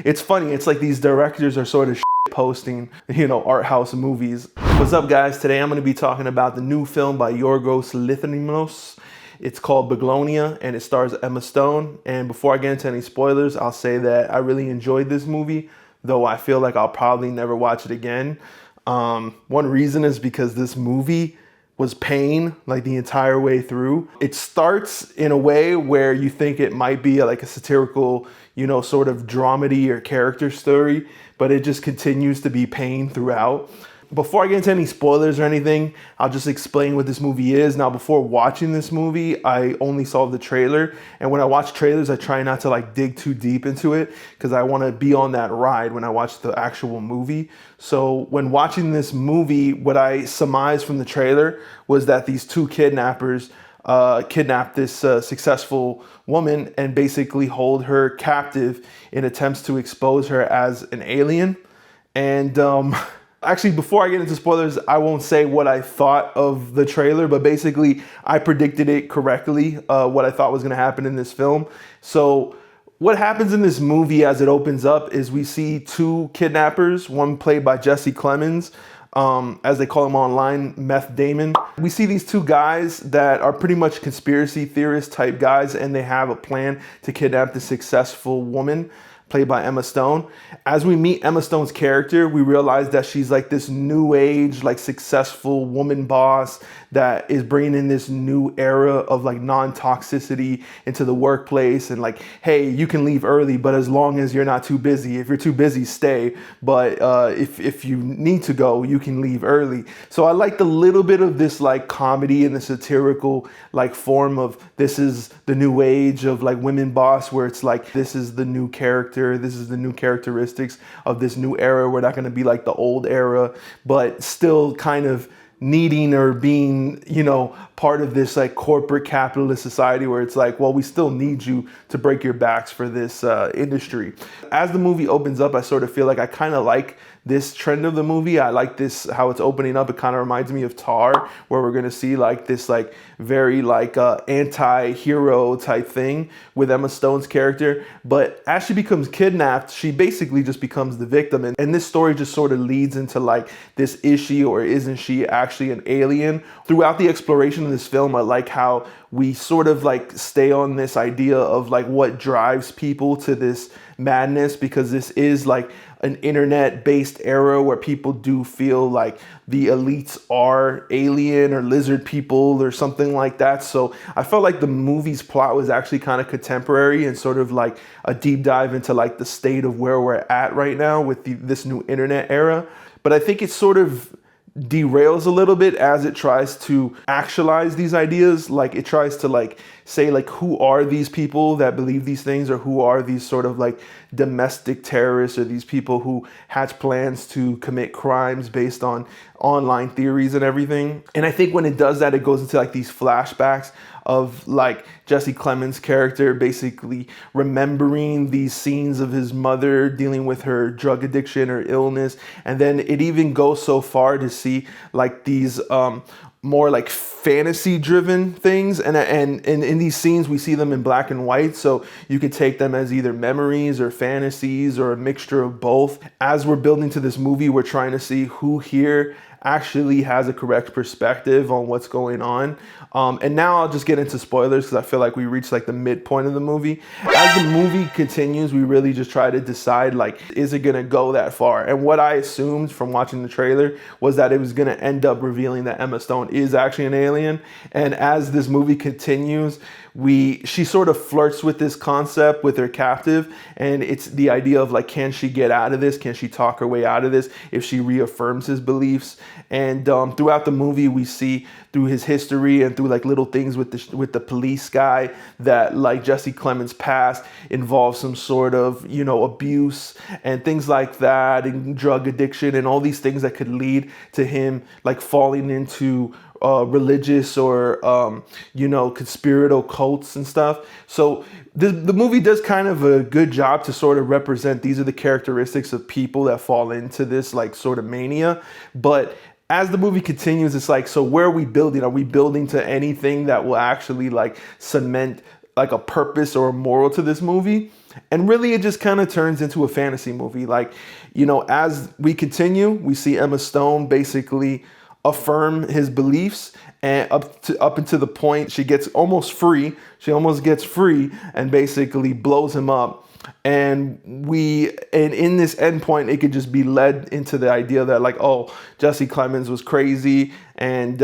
It's funny, it's like these directors are sort of posting, art house movies. What's up, guys? Today I'm going to be talking about the new film by Yorgos Lanthimos. It's called Bugonia and it stars Emma Stone. And before I get into any spoilers, I'll say that I really enjoyed this movie, though I feel like I'll probably never watch it again. One reason is because this movie was pain like the entire way through. It starts in a way where you think it might be like a satirical, sort of dramedy or character story, but it just continues to be pain throughout. Before I get into any spoilers or anything, I'll just explain what this movie is. Now, before watching this movie, I only saw the trailer. And when I watch trailers, I try not to dig too deep into it because I want to be on that ride when I watch the actual movie. So when watching this movie, what I surmised from the trailer was that these two kidnappers kidnap this successful woman and basically hold her captive in attempts to expose her as an alien. And actually, before I get into spoilers, I won't say what I thought of the trailer, but basically I predicted it correctly, what I thought was going to happen in this film. So what happens in this movie as it opens up is we see two kidnappers, one played by Jesse Clemens, as they call him online, Meth Damon. We see these two guys that are pretty much conspiracy theorist type guys, and they have a plan to kidnap the successful woman played by Emma Stone. As we meet Emma Stone's character, we realize that she's like this new age, successful woman boss that is bringing in this new era of non-toxicity into the workplace. And hey, you can leave early, but as long as you're not too busy. If you're too busy, stay. But if you need to go, you can leave early. So I like the little bit of this comedy and the satirical form of this is the new age of women boss, where it's this is the new character. This is the new characteristics of this new era. We're not going to be like the old era, but still kind of needing or being, part of this corporate capitalist society where it's well, we still need you to break your backs for this industry. As the movie opens up, I sort of feel like I kind of like this trend of the movie. I like this, how it's opening up. It kind of reminds me of Tar, where we're going to see this very anti-hero type thing with Emma Stone's character. But as she becomes kidnapped, she basically just becomes the victim. And this story just sort of leads into this, is she or isn't she actually an alien? Throughout the exploration of this film, I like how we sort of stay on this idea of what drives people to this madness, because this is an internet-based era where people do feel like the elites are alien or lizard people or something like that. So I felt like the movie's plot was actually kind of contemporary and sort of a deep dive into the state of where we're at right now with this new internet era. But I think it sort of derails a little bit as it tries to actualize these ideas. It tries to say who are these people that believe these things, or who are these sort of domestic terrorists, or these people who hatch plans to commit crimes based on online theories and everything. And I think when it does that, it goes into these flashbacks of Jesse Clemens' character basically remembering these scenes of his mother dealing with her drug addiction or illness. And then it even goes so far to see these more fantasy driven things, and in these scenes we see them in black and white, so you could take them as either memories or fantasies or a mixture of both. As we're building to this movie, we're trying to see who here actually has a correct perspective on what's going on. And now I'll just get into spoilers because I feel like we reached the midpoint of the movie. As the movie continues, we really just try to decide is it gonna go that far? And what I assumed from watching the trailer was that it was gonna end up revealing that Emma Stone is actually an alien. And as this movie continues, she sort of flirts with this concept with her captive, and it's the idea of can she get out of this? Can she talk her way out of this if she reaffirms his beliefs? And throughout the movie, we see through his history and through little things with the police guy that Jesse Clemens' past involves some sort of abuse and things like that, and drug addiction and all these things that could lead to him falling into religious or conspiratorial cults and stuff. So the movie does kind of a good job to sort of represent these are the characteristics of people that fall into this sort of mania. But as the movie continues, it's so where are we building? Are we building to anything that will actually cement like a purpose or a moral to this movie. And really it just kind of turns into a fantasy movie. Like, you know, as we continue, we see Emma Stone basically affirm his beliefs, and up into the point she gets almost free. She almost gets free and basically blows him up. And in this endpoint, it could just be led into the idea that like, oh, Jesse Clemens was crazy and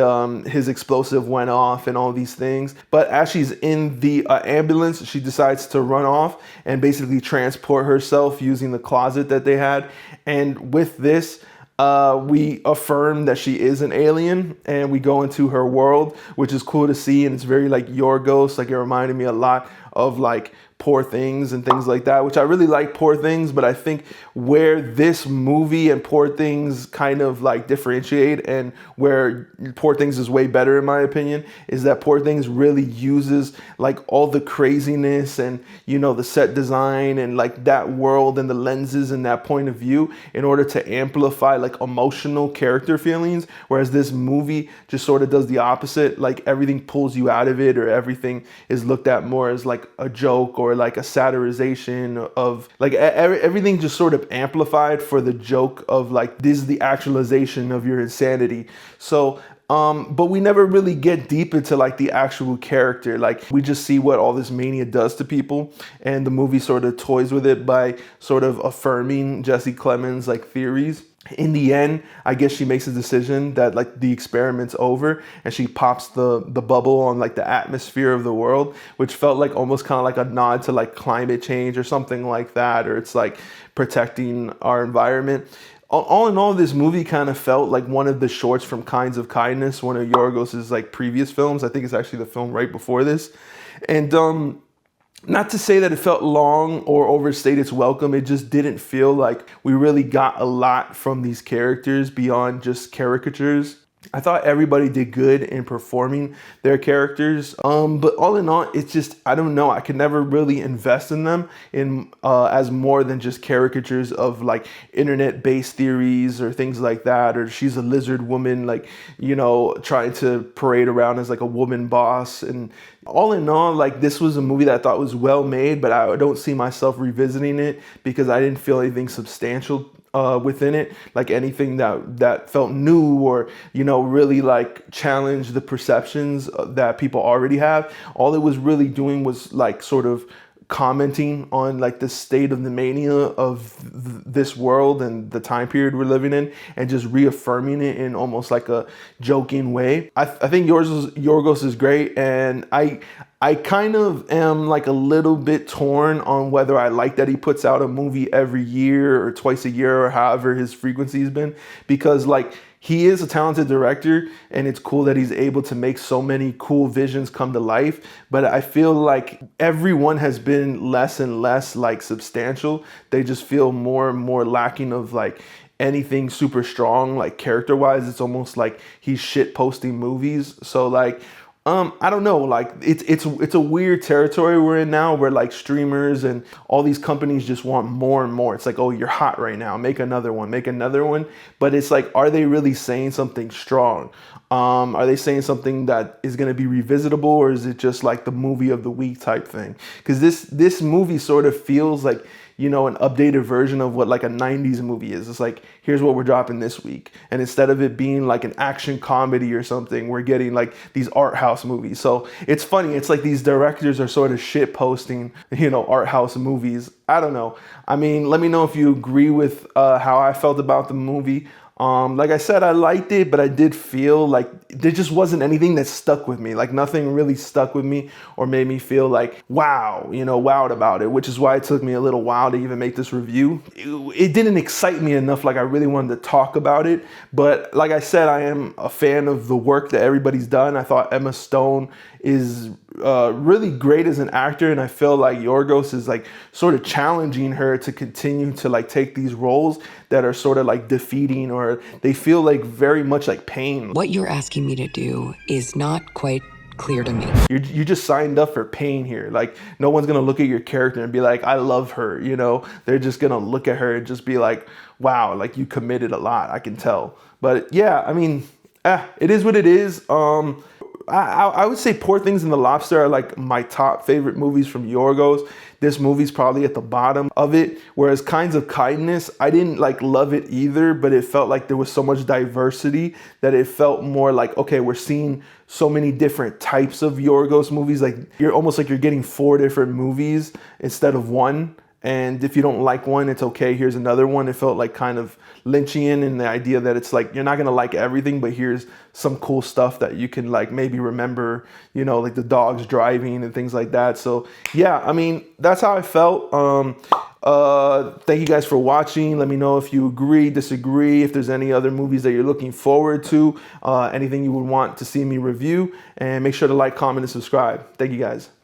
his explosive went off and all these things. But as she's in the ambulance, she decides to run off and basically transport herself using the closet that they had. And with this, we affirm that she is an alien, and we go into her world, which is cool to see. And it's very like Yorgos, like it reminded me a lot of like Poor Things and things like that, which I really like Poor Things. But I think where this movie and Poor Things kind of like differentiate, and where Poor Things is way better in my opinion, is that Poor Things really uses like all the craziness and, you know, the set design and like that world and the lenses and that point of view in order to amplify like emotional character feelings. Whereas this movie just sort of does the opposite. Like everything pulls you out of it, or everything is looked at more as like a joke or like a satirization of like everything just sort of amplified for the joke of like, this is the actualization of your insanity. So but we never really get deep into like the actual character. Like we just see what all this mania does to people, and the movie sort of toys with it by sort of affirming Jesse Clemens' like theories. In the end, I guess she makes a decision that like the experiment's over, and she pops the bubble on like the atmosphere of the world, which felt like almost kind of like a nod to like climate change or something like that, or it's like protecting our environment. All in all, this movie kind of felt like one of the shorts from Kinds of Kindness, one of Yorgos's like previous films. I think it's actually the film right before this. And not to say that it felt long or overstayed its welcome. It just didn't feel like we really got a lot from these characters beyond just caricatures. I thought everybody did good in performing their characters, but all in all, it's just, I don't know, I could never really invest in them in as more than just caricatures of like internet-based theories or things like that, or she's a lizard woman, like, you know, trying to parade around as like a woman boss. And all in all, like this was a movie that I thought was well made, but I don't see myself revisiting it because I didn't feel anything substantial within it, like anything that felt new or, you know, really like challenged the perceptions that people already have. All it was really doing was like sort of commenting on like the state of the mania of this world and the time period we're living in, and just reaffirming it in almost like a joking way. I think Yorgos is great, and I kind of am like a little bit torn on whether I like that he puts out a movie every year or twice a year or however his frequency has been, because like he is a talented director and it's cool that he's able to make so many cool visions come to life. But I feel like everyone has been less and less like substantial. They just feel more and more lacking of like anything super strong, like character wise. It's almost like he's shit posting movies. So like, I don't know, like it's a weird territory we're in now, where like streamers and all these companies just want more and more. It's like, oh, you're hot right now, make another one, make another one. But it's like, are they really saying something strong? Are they saying something that is going to be revisitable, or is it just like the movie of the week type thing? Because this movie sort of feels like, you know, an updated version of what like a 90s movie is. It's like, here's what we're dropping this week. And instead of it being like an action comedy or something, we're getting like these art house movies. So it's funny. It's like these directors are sort of shit posting, you know, art house movies. I don't know. I mean, let me know if you agree with how I felt about the movie. Like I said, I liked it, but I did feel like there just wasn't anything that stuck with me. Like nothing really stuck with me or made me feel like, wow, you know, wowed about it, which is why it took me a little while to even make this review. It didn't excite me enough like I really wanted to talk about it. But like I said, I am a fan of the work that everybody's done. I thought Emma Stone is really great as an actor, and I feel like Yorgos is like sort of challenging her to continue to like take these roles that are sort of like defeating, or they feel like very much like pain. What you're asking me to do is not quite clear to me. You just signed up for pain here. Like no one's gonna look at your character and be like, I love her, you know. They're just gonna look at her and just be like, wow, like you committed a lot, I can tell. But yeah, I mean, it is what it is. I would say Poor Things and the Lobster are like my top favorite movies from Yorgos. This movie's probably at the bottom of it. Whereas Kinds of Kindness, I didn't like love it either, but it felt like there was so much diversity that it felt more like, okay, we're seeing so many different types of Yorgos movies. Like you're almost like you're getting 4 different movies instead of one. And if you don't like one, it's okay. Here's another one. It felt like kind of Lynchian in the idea that it's like, you're not going to like everything, but here's some cool stuff that you can like maybe remember, you know, like the dogs driving and things like that. So yeah, I mean, that's how I felt. Thank you guys for watching. Let me know if you agree, disagree, if there's any other movies that you're looking forward to, anything you would want to see me review, and make sure to like, comment, and subscribe. Thank you guys.